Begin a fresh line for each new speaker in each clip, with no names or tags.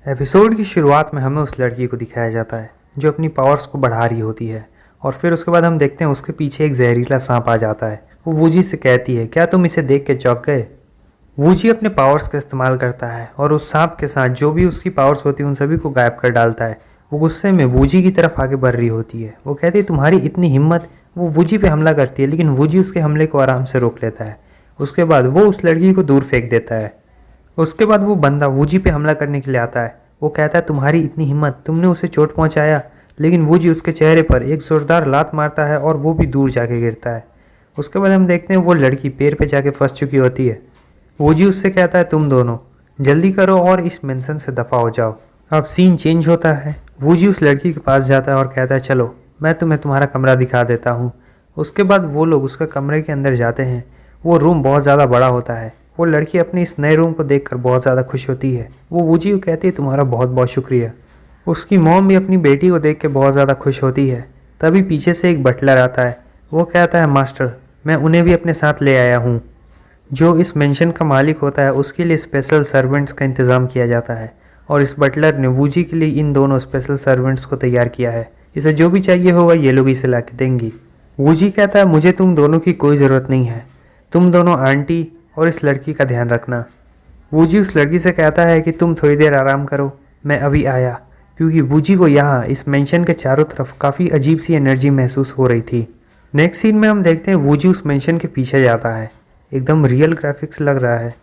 Episode की शुरुआत में हमें उस लड़की को दिखाया जाता है जो अपनी पावर्स को बढ़ा रही होती है और फिर उसके बाद हम देखते हैं उसके पीछे एक जहरीला सांप आ जाता है। वो वूजी से कहती है, क्या तुम इसे देख के चौंक गए? वूजी अपने पावर्स का इस्तेमाल करता है और उस सांप के साथ जो भी उसकी पावर्स होती है उन सभी को गायब कर डालता है। वो गुस्से में वूजी की तरफ आगे बढ़ रही होती है। वो कहती है, तुम्हारी इतनी हिम्मत। वो वूजी पे हमला करती है लेकिन वूजी उसके हमले को आराम से रोक लेता है। उसके बाद वो उस लड़की को दूर फेंक देता है। उसके बाद वो बंदा वूजी पे हमला करने के लिए आता है। वो कहता है, तुम्हारी इतनी हिम्मत, तुमने उसे चोट पहुंचाया। लेकिन वूजी उसके चेहरे पर एक जोरदार लात मारता है और वो भी दूर जाके गिरता है। उसके बाद हम देखते हैं वो लड़की पेड़ पे जाके फंस चुकी होती है। वूजी उससे कहता है, तुम दोनों जल्दी करो और इस मेंशन से दफा हो जाओ। अब सीन चेंज होता है। वूजी उस लड़की के पास जाता है और कहता है, चलो मैं तुम्हें तुम्हारा कमरा दिखा देता हूँ। उसके बाद वो लोग उसके कमरे के अंदर जाते हैं। वो रूम बहुत ज़्यादा बड़ा होता है। वो लड़की अपने इस नए रूम को देखकर बहुत ज़्यादा खुश होती है। वो वूजी को कहती है, तुम्हारा बहुत बहुत शुक्रिया। उसकी मॉम भी अपनी बेटी को देख के बहुत ज़्यादा खुश होती है। तभी पीछे से एक बटलर आता है। वो कहता है, मास्टर मैं उन्हें भी अपने साथ ले आया हूँ। जो इस मेंशन का मालिक होता है उसके लिए स्पेशल सर्वेंट्स का इंतज़ाम किया जाता है और इस बटलर ने वूजी के लिए इन दोनों स्पेशल सर्वेंट्स को तैयार किया है। इसे जो भी चाहिए होगा ये लोग इसे ला के देंगी। वूजी कहता है, मुझे तुम दोनों की कोई ज़रूरत नहीं है। तुम दोनों आंटी और इस लड़की का ध्यान रखना। वूजी उस लड़की से कहता है कि तुम थोड़ी देर आराम करो, मैं अभी आया। क्योंकि वूजी को यहाँ इस मेंशन के चारों तरफ काफ़ी अजीब सी एनर्जी महसूस हो रही थी। नेक्स्ट सीन में हम देखते हैं वूजी उस मेंशन के पीछे जाता है। एकदम रियल ग्राफिक्स लग रहा है।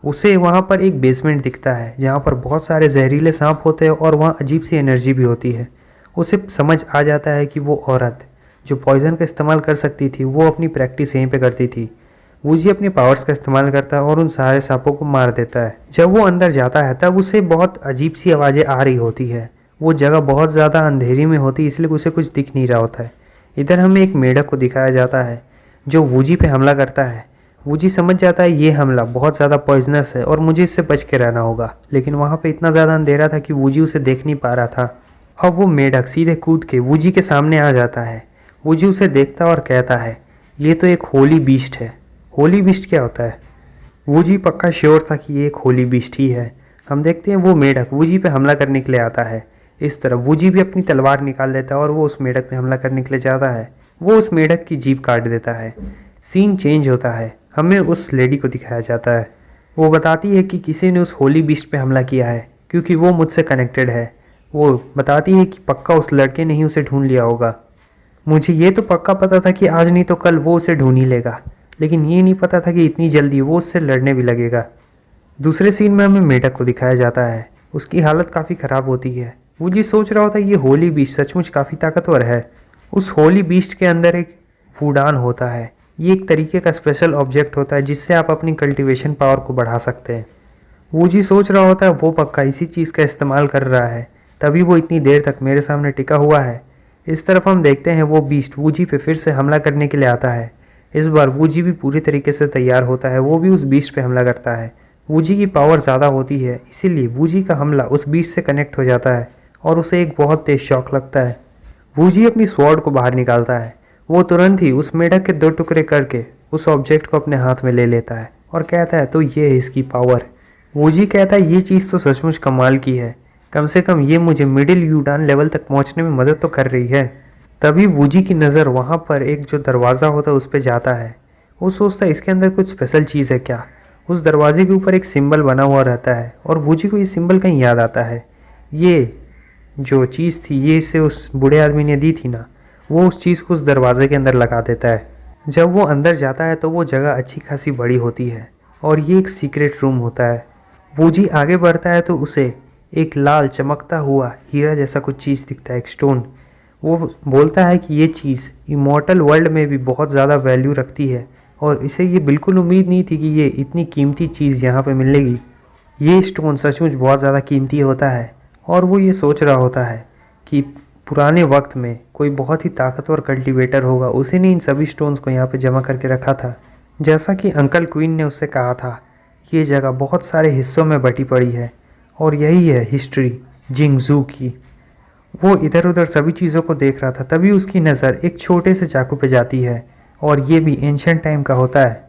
उसे वहाँ पर एक बेसमेंट दिखता है जहाँ पर बहुत सारे जहरीले सांप होते हैं और वहाँ अजीब सी एनर्जी भी होती है। उसे समझ आ जाता है कि वो औरत जो पॉइजन का इस्तेमाल कर सकती थी वो अपनी प्रैक्टिस यहीं पे करती थी। वूजी अपने पावर्स का इस्तेमाल करता है और उन सारे सांपों को मार देता है। जब वो अंदर जाता है तब उसे बहुत अजीब सी आवाज़ें आ रही होती है। वो जगह बहुत ज़्यादा अंधेरी में होती है इसलिए उसे कुछ दिख नहीं रहा होता है। इधर हमें एक मेढक को दिखाया जाता है जो वूजी पे हमला करता है। वूजी समझ जाता है ये हमला बहुत ज़्यादा पॉइजनस है और मुझे इससे बच के रहना होगा। लेकिन वहाँ पे इतना ज़्यादा अंधेरा था कि वूजी उसे देख नहीं पा रहा था। अब वो मेढक सीधे कूद के वूजी के सामने आ जाता है। वूजी उसे देखता और कहता है, ये तो एक होली बीस्ट है। होली बीस्ट क्या होता है? वूजी पक्का श्योर था कि ये एक होली बीस्ट ही है। हम देखते हैं वो मेढक वूजी पे हमला करने के लिए आता है। इस तरफ वूजी भी अपनी तलवार निकाल लेता है और वो उस मेढक पे हमला करने के लिए जाता है। वो उस मेढक की जीभ काट देता है। सीन चेंज होता है। हमें उस लेडी को दिखाया जाता है। वो बताती है कि किसी ने उस होली बीस्ट पे हमला किया है क्योंकि वो मुझसे कनेक्टेड है। वो बताती है कि पक्का उस लड़के ने ही उसे ढूंढ लिया होगा। मुझे ये तो पक्का पता था कि आज नहीं तो कल वो उसे ढूंढ ही लेगा, लेकिन ये नहीं पता था कि इतनी जल्दी वो उससे लड़ने भी लगेगा। दूसरे सीन में हमें मेढक को दिखाया जाता है। उसकी हालत काफ़ी ख़राब होती है। वो जी सोच रहा होता है ये होली बीस्ट सचमुच काफ़ी ताकतवर है। उस होली बीस्ट के अंदर एक फूडान होता है। ये एक तरीके का स्पेशल ऑब्जेक्ट होता है जिससे आप अपनी कल्टीवेशन पावर को बढ़ा सकते हैं। वो जी सोच रहा होता है वो पक्का इसी चीज़ का इस्तेमाल कर रहा है, तभी वो इतनी देर तक मेरे सामने टिका हुआ है। इस तरफ हम देखते हैं वो बीस्ट वूजी पे फिर से हमला करने के लिए आता है। इस बार वूजी भी पूरी तरीके से तैयार होता है। वो भी उस बीस्ट पे हमला करता है। वूजी की पावर ज़्यादा होती है इसीलिए वूजी का हमला उस बीस्ट से कनेक्ट हो जाता है और उसे एक बहुत तेज शॉक लगता है। वूजी अपनी स्वॉर्ड को बाहर निकालता है। वो तुरंत ही उस मेढक के 2 टुकड़े करके उस ऑब्जेक्ट को अपने हाथ में ले लेता है और कहता है, तो ये है इसकी पावर। वूजी कहता है ये चीज़ तो सचमुच कमाल की है, कम से कम ये मुझे मिडिल यूडान लेवल तक पहुंचने में मदद तो कर रही है। तभी वूजी की नज़र वहाँ पर एक जो दरवाज़ा होता है उस पर जाता है। वो सोचता है इसके अंदर कुछ स्पेशल चीज़ है क्या। उस दरवाजे के ऊपर एक सिंबल बना हुआ रहता है और वूजी को ये सिंबल कहीं याद आता है। ये जो चीज़ थी ये इसे उस बूढ़े आदमी ने दी थी ना, वो उस चीज़ को उस दरवाजे के अंदर लगा देता है। जब वो अंदर जाता है तो वो जगह अच्छी खासी बड़ी होती है और ये एक सीक्रेट रूम होता है। वूजी आगे बढ़ता है तो उसे एक लाल चमकता हुआ हीरा जैसा कुछ चीज़ दिखता है, एक स्टोन। वो बोलता है कि ये चीज़ इमॉर्टल वर्ल्ड में भी बहुत ज़्यादा वैल्यू रखती है और इसे ये बिल्कुल उम्मीद नहीं थी कि ये इतनी कीमती चीज़ यहाँ पे मिलेगी। ये स्टोन सचमुच बहुत ज़्यादा कीमती होता है और वो ये सोच रहा होता है कि पुराने वक्त में कोई बहुत ही ताकतवर कल्टीवेटर होगा, उसी ने इन सभी स्टोन्स को यहाँ पे जमा करके रखा था। जैसा कि अंकल क्वीन ने उससे कहा था, ये जगह बहुत सारे हिस्सों में बटी पड़ी है और यही है हिस्ट्री जिंगजू की। वो इधर उधर सभी चीज़ों को देख रहा था तभी उसकी नज़र एक छोटे से चाकू पे जाती है और ये भी एंशिएंट टाइम का होता है।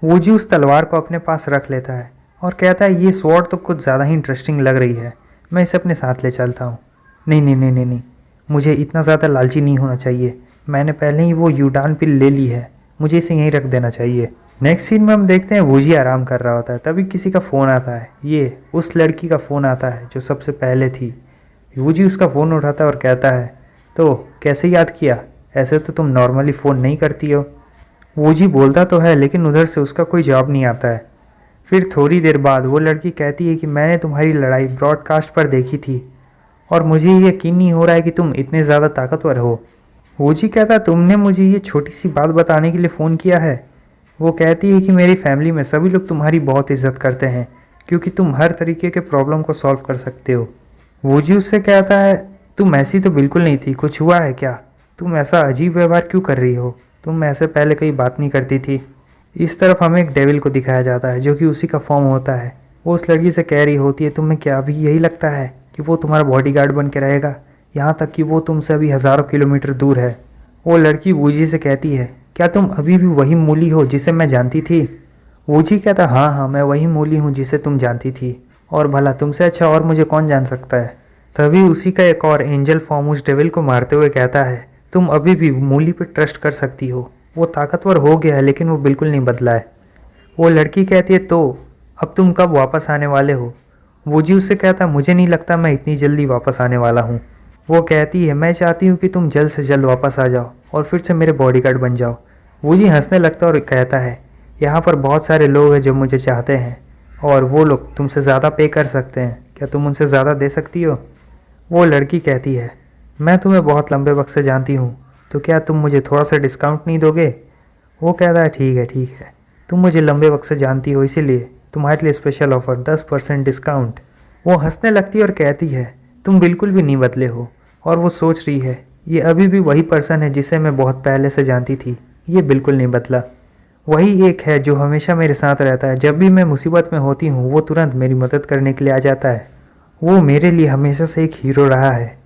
वो जी उस तलवार को अपने पास रख लेता है और कहता है ये स्वॉर्ड तो कुछ ज़्यादा ही इंटरेस्टिंग लग रही है, मैं इसे अपने साथ ले चलता हूँ। नहीं नहीं नहीं नहीं नहीं, मुझे इतना ज़्यादा लालची नहीं होना चाहिए। मैंने पहले ही वो यूडान पिल ले ली है, मुझे इसे यहीं रख देना चाहिए। नेक्स्ट सीन में हम देखते हैं वूजी आराम कर रहा होता है, तभी किसी का फ़ोन आता है। ये उस लड़की का फ़ोन आता है जो सबसे पहले थी। वूजी उसका फ़ोन उठाता है और कहता है, तो कैसे याद किया? ऐसे तो तुम नॉर्मली फ़ोन नहीं करती हो। वूजी बोलता तो है लेकिन उधर से उसका कोई जवाब नहीं आता है। फिर थोड़ी देर बाद वो लड़की कहती है कि मैंने तुम्हारी लड़ाई ब्रॉडकास्ट पर देखी थी और मुझे यकीन नहीं हो रहा है कि तुम इतने ज़्यादा ताकतवर हो। वूजी कहता है, तुमने मुझे ये छोटी सी बात बताने के लिए फ़ोन किया है? वो कहती है कि मेरी फैमिली में सभी लोग तुम्हारी बहुत इज्जत करते हैं क्योंकि तुम हर तरीके के प्रॉब्लम को सॉल्व कर सकते हो। वूजी उससे कहता है, तुम ऐसी तो बिल्कुल नहीं थी, कुछ हुआ है क्या? तुम ऐसा अजीब व्यवहार क्यों कर रही हो? तुम ऐसे पहले कहीं बात नहीं करती थी। इस तरफ हमें एक डेविल को दिखाया जाता है जो कि उसी का फॉर्म होता है। वो उस लड़की से कह रही होती है, तुम्हें क्या अभी यही लगता है कि वो तुम्हारा बॉडीगार्ड बन के रहेगा, यहाँ तक कि वो तुमसे अभी हज़ारों किलोमीटर दूर है। वो लड़की वूजी से कहती है, क्या तुम अभी भी वही मूली हो जिसे मैं जानती थी? वूजी कहता, हाँ हाँ, मैं वही मूली हूँ जिसे तुम जानती थी, और भला तुमसे अच्छा और मुझे कौन जान सकता है। तभी उसी का एक और एंजल फॉर्म उस डेविल को मारते हुए कहता है, तुम अभी भी मूली पर ट्रस्ट कर सकती हो। वो ताकतवर हो गया है लेकिन वो बिल्कुल नहीं बदला है। वो लड़की कहती है, तो अब तुम कब वापस आने वाले हो? वूजी उससे कहता, मुझे नहीं लगता मैं इतनी जल्दी वापस आने वाला हूँ। वो कहती है, मैं चाहती हूँ कि तुम जल्द से जल्द वापस आ जाओ और फिर से मेरे बॉडीगार्ड बन जाओ। वूजी हंसने लगता है और कहता है, यहाँ पर बहुत सारे लोग हैं जो मुझे चाहते हैं और वो लोग तुमसे ज़्यादा पे कर सकते हैं, क्या तुम उनसे ज़्यादा दे सकती हो? वो लड़की कहती है, मैं तुम्हें बहुत लंबे वक्त से जानती हूँ, तो क्या तुम मुझे थोड़ा सा डिस्काउंट नहीं दोगे? वो कहता है, ठीक है, तुम मुझे लंबे वक्त से जानती हो इसीलिए तुम्हारे लिए स्पेशल ऑफ़र 10% डिस्काउंट। वो हंसने लगती है और कहती है, तुम बिल्कुल भी नहीं बदले हो। और वो सोच रही है, ये अभी भी वही पर्सन है जिसे मैं बहुत पहले से जानती थी, ये बिल्कुल नहीं बदला। वही एक है जो हमेशा मेरे साथ रहता है, जब भी मैं मुसीबत में होती हूँ वो तुरंत मेरी मदद करने के लिए आ जाता है। वो मेरे लिए हमेशा से एक हीरो रहा है।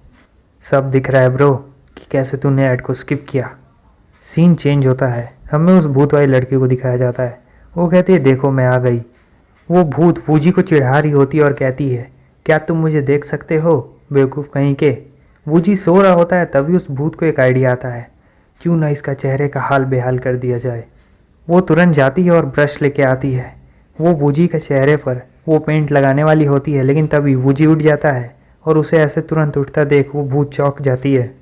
सब दिख रहा है ब्रो कि कैसे तूने ऐड को स्किप किया। सीन चेंज होता है, हमें उस भूत वाली लड़की को दिखाया जाता है। वो कहती है, देखो मैं आ गई। वो भूत वूजी को चिढ़ा रही होती है और कहती है, क्या तुम मुझे देख सकते हो बेवकूफ़ कहीं के? वूजी सो रहा होता है, तभी उस भूत को एक आइडिया आता है, क्यों ना इसका चेहरे का हाल बेहाल कर दिया जाए। वो तुरंत जाती है और ब्रश लेके आती है। वो वूजी के चेहरे पर वो पेंट लगाने वाली होती है, लेकिन तभी वूजी उठ जाता है और उसे ऐसे तुरंत उठता देख वो भूत चौंक जाती है।